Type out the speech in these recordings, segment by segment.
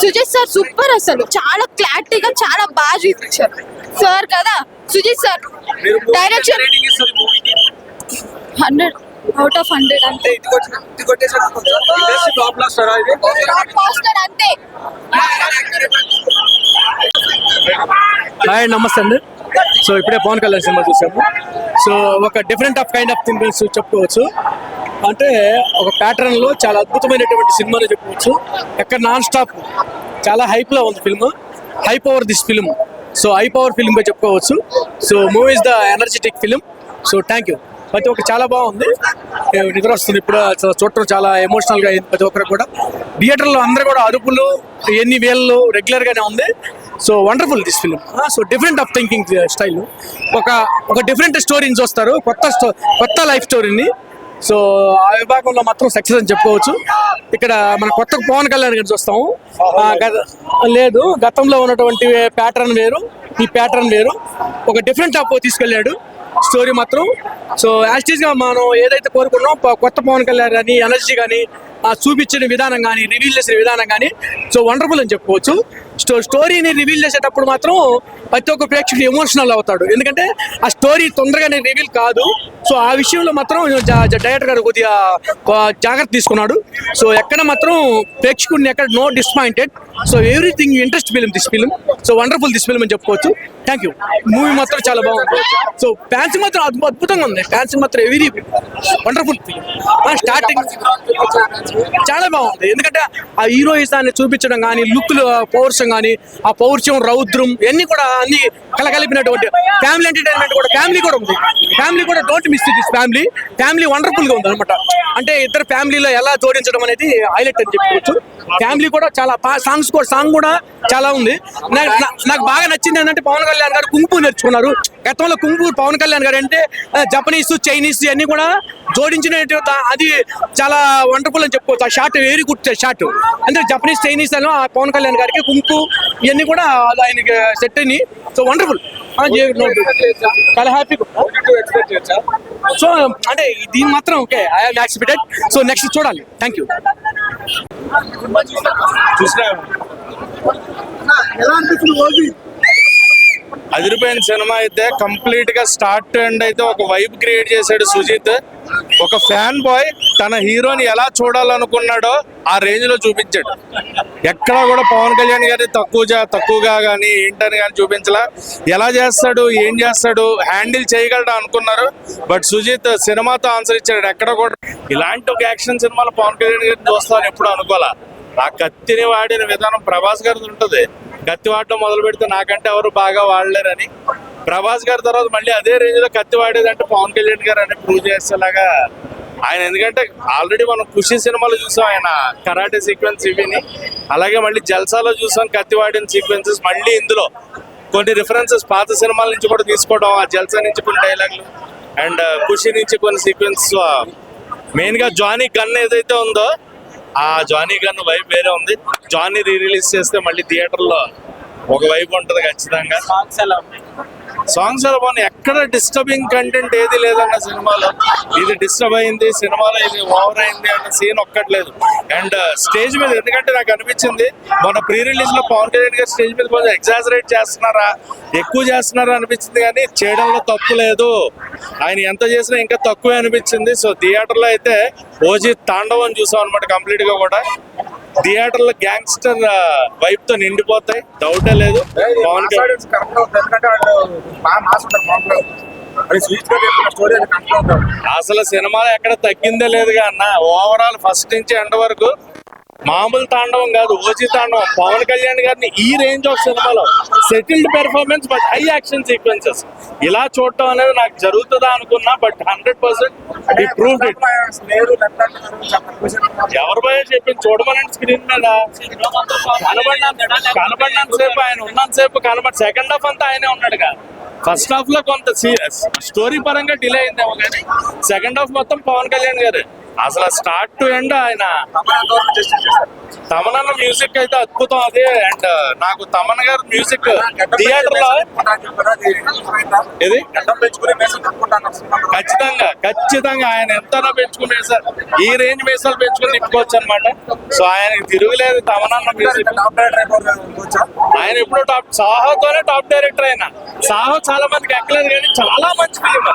Sujith sir super, అసలు చాలా క్లారిటీగా చాలా బాగా చూపించారు సార్ కదా. సుజిత్ సార్ డైరెక్షన్ 100/100 అంటే అంతే. హాయ్ నమస్తే అండి. సో ఇప్పుడే పవన్ కళ్యాణ్ సినిమా చూసాము. సో ఒక different of kind of things చెప్పుకోవచ్చు. అంటే ఒక ప్యాటర్న్ లో చాలా అద్భుతమైనటువంటి సినిమాని చెప్పుకోవచ్చు. ఎక్కడ నాన్ స్టాప్ చాలా హైప్ లో ఉంది film. High power this film. So high power film గా చెప్పుకోవచ్చు. So movie is the energetic film. So thank you. ప్రతి ఒక్కరు చాలా బాగుంది. నిద్ర వస్తుంది ఇప్పుడు చూడటం, చాలా ఎమోషనల్ గా అయింది ప్రతి ఒక్కరు కూడా. థియేటర్లో అందరూ కూడా అరుపులు ఎన్ని వేళ్ళు రెగ్యులర్ గానే ఉంది. So wonderful this film. So different of thinking style. ఒక డిఫరెంట్ స్టోరీని చూస్తారు, కొత్త లైఫ్ స్టోరీని. సో ఆ విభాగంలో మాత్రం సక్సెస్ అని చెప్పుకోవచ్చు. ఇక్కడ మన కొత్త పవన్ కళ్యాణ్ గారిని చూస్తాము. లేదు, గతంలో ఉన్నటువంటి ప్యాటర్న్ వేరు, ఈ ప్యాటర్న్ వేరు. ఒక డిఫరెంట్ ఆఫ్ తీసుకెళ్ళాడు స్టోరీ మాత్రం. సో యాస్టీస్ గా మనం ఏదైతే కోరుకున్నాం, కొత్త పవన్ కళ్యాణ్ కానీ ఎనర్జీ కానీ చూపించిన విధానం కానీ రివీల్ చేసిన విధానం కానీ సో వండర్ఫుల్ అని చెప్పుకోవచ్చు. స్టోరీని రివీల్ చేసేటప్పుడు మాత్రం ప్రతి ఒక్క ప్రేక్షకుడు ఎమోషనల్ అవుతాడు. ఎందుకంటే ఆ స్టోరీ తొందరగానే రివీల్ కాదు. సో ఆ విషయంలో మాత్రం డైరెక్టర్ గారు కొద్దిగా జాగ్రత్త తీసుకున్నాడు. సో ఎక్కడ మాత్రం ప్రేక్షకుడిని ఎక్కడ no disappointed. So everything interest film this film. So wonderful this film అని చెప్పుకోవచ్చు. Thank you. మూవీ మాత్రం చాలా బాగుంది. సో ఫ్యాన్స్ మాత్రం అద్భుతంగా ఉంది. ఫ్యాన్స్ మాత్రం ఎవరీ వండర్ఫుల్ ఫిల్మ్. స్టార్టింగ్ చాలా బాగుంది. ఎందుకంటే ఆ హీరోయిజాన్ని చూపించడం కానీ, లుక్లు పౌరుషం కానీ, ఆ పౌరుషం రౌద్రం ఇవన్నీ కూడా అన్ని కలగలిపినటువంటి ఫ్యామిలీ ఎంటర్టైన్మెంట్ కూడా. ఫ్యామిలీ కూడా ఉంది. ఫ్యామిలీ కూడా don't miss this family. Family wonderful గా ఉంది అనమాట. అంటే ఇద్దరు ఫ్యామిలీలో ఎలా జోడించడం అనేది హైలైట్ అని చెప్పుకోవచ్చు. ఫ్యామిలీ కూడా చాలా సాంగ్ కూడా చాలా ఉంది. నాకు బాగా నచ్చింది ఏంటంటే పవన్ కళ్యాణ్ గారు కుంపు నేర్చుకున్నారు. గతంలో కుంపు పవన్ కళ్యాణ్ గారు అంటే జపనీస్, చైనీస్ అన్ని కూడా జోడించిన అది చాలా వండర్ఫుల్ అని చెప్పుకోవచ్చు. ఆ షాట్ వెరీ గుడ్ షాట్. అంటే జపనీస్, చైనీస్ అని పవన్ కళ్యాణ్ గారికి కుంపు ఇవన్నీ కూడా ఆయనకి సెట్ అని. సో వండర్ఫుల్, చాలా హ్యాపీగా. సో అంటే దీని మాత్రం okay, I have expected. So next చూడాలి. Thank you. అదిరిపోయిన సినిమా అయితే కంప్లీట్ గా స్టార్ట్ టు ఎండ్ అయితే ఒక వైబ్ క్రియేట్ చేశాడు సుజిత్. ఒక ఫ్యాన్ బాయ్ తన హీరోని ఎలా చూడాలనుకున్నాడో ఆ రేంజ్ లో చూపించాడు. ఎక్కడా కూడా పవన్ కళ్యాణ్ గారిని తక్కువగా కానీ ఏంటని కానీ చూపించలా. ఎలా చేస్తాడు, ఏం చేస్తాడు, హ్యాండిల్ చేయగలడా అనుకున్నారు. బట్ సుజిత్ సినిమాతో ఆన్సర్ ఇచ్చాడు. ఎక్కడ కూడా ఇలాంటి ఒక యాక్షన్ సినిమాలో పవన్ కళ్యాణ్ గారిని చూస్తామని ఎప్పుడు అనుకోవాలా. ఆ కత్తిని వాడిన విధానం ప్రభాస్ గారిది ఉంటుంది. కత్తి వాడటం మొదలు పెడితే నాకంటే ఎవరు బాగా వాడలేరని, ప్రభాస్ గారి తర్వాత మళ్ళీ అదే రేంజ్ లో కత్తి వాడేదంటే పవన్ కళ్యాణ్ గారు అని ప్రూవ్ చేసేలాగా ఆయన. ఎందుకంటే ఆల్రెడీ మనం ఖుషి సినిమాలో చూసాం ఆయన కరాటే సీక్వెన్స్ ఇవిని. అలాగే మళ్ళీ జల్సాలో చూసాం కత్తి వాడిన సీక్వెన్సెస్. మళ్ళీ ఇందులో కొన్ని రిఫరెన్సెస్ పాత సినిమాల నుంచి కూడా తీసుకోవడం, ఆ జల్సా నుంచి కొన్ని డైలాగులు అండ్ ఖుషి నుంచి కొన్ని సీక్వెన్స్. మెయిన్ గా జానీ గన్ ఏదైతే ఉందో ఆ జానీ గన్ వైబ్ వేరే ఉంది. జానీ రిలీజ్ చేస్తే మళ్ళీ థియేటర్ లో ఒక వైబ్ ఉంటుంది ఖచ్చితంగా. సాంగ్స్ ఎలా బాగున్నాయి. ఎక్కడ డిస్టర్బింగ్ కంటెంట్ ఏది లేదన్న సినిమాలో. ఇది డిస్టర్బ్ అయింది సినిమాలో, ఇది ఓవర్ అయింది అన్న సీన్ ఒక్కట్లేదు. అండ్ స్టేజ్ మీద ఎందుకంటే నాకు అనిపించింది మన ప్రీ రిలీజ్ లో పవన్ కళ్యాణ్ గారు స్టేజ్ మీద కొంచెం ఎగ్జాజరేట్ చేస్తున్నారా, ఎక్కువ చేస్తున్నారా అనిపించింది. కానీ చేయడంలో తప్పు లేదు. ఆయన ఎంత చేసినా ఇంకా తక్కువే అనిపించింది. సో థియేటర్ లో అయితే ఓజీ తాండవం చూసాం అనమాట కంప్లీట్ గా కూడా. థియేటర్ లో గ్యాంగ్స్టర్ వైబ్ తో నిండిపోతాయి, డౌటే లేదు. పవన్ అసలు సినిమాలో ఎక్కడ తగ్గిందే లేదుగా అన్న. ఓవరాల్ ఫస్ట్ నుంచి ఎండ్ వరకు మామూలు తాండవం కాదు, ఓజీ తాండవం. పవన్ కళ్యాణ్ గారిని ఈ రేంజ్ ఆఫ్ సినిమాలో settled performance but high action sequences ఇలా చూడటం అనేది నాకు జరుగుతుందా అనుకున్నా. But 100% proved it. ఎవరి భయ చెప్పింది చూడమనండి స్క్రీన్ మీద. కనబడినంత సేపు ఆయన ఉన్నంత సేపు సెకండ్ హాఫ్ అంతా ఆయనే ఉన్నాడుగా. ఫస్ట్ హాఫ్ లో కొంత స్టోరీ పరంగా డిలే అయిందేమో కానీ సెకండ్ హాఫ్ మొత్తం పవన్ కళ్యాణ్ గారు. అసలు స్టార్ట్ టు ఎండ్ ఆయన. తమన్ మ్యూజిక్ అయితే అద్భుతం అది. అండ్ నాకు తమన్ గారు మ్యూజిక్ థియేటర్ లో ఇది ఖచ్చితంగా ఆయన ఎంతనా పెంచుకుని సార్ ఈ రేంజ్ మీసాలు పెంచుకుని తిప్పుకోవచ్చు అనమాట. సో ఆయనకి తిరుగులేదు. తమనన్న మ్యూజిక్ ఆయన ఎప్పుడు సాహోతోనే టాప్ డైరెక్టర్. అయినా సాహో చాలా మందికి ఎక్కలేదు కానీ చాలా మంచి ఫిలిం.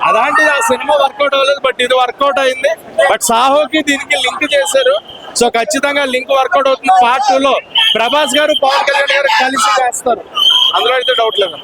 అలాంటిది ఆ సినిమా వర్కౌట్ అవ్వలేదు, బట్ ఇది వర్కౌట్ అయింది. బట్ సాహోకి దీనికి లింక్ చేశారు. సో ఖచ్చితంగా లింక్ వర్కౌట్ అవుతుంది. పార్ట్ 2 లో ప్రభాస్ గారు పవన్ కళ్యాణ్ గారు కలిసి చేస్తారు, అందులో అయితే డౌట్ లేదు.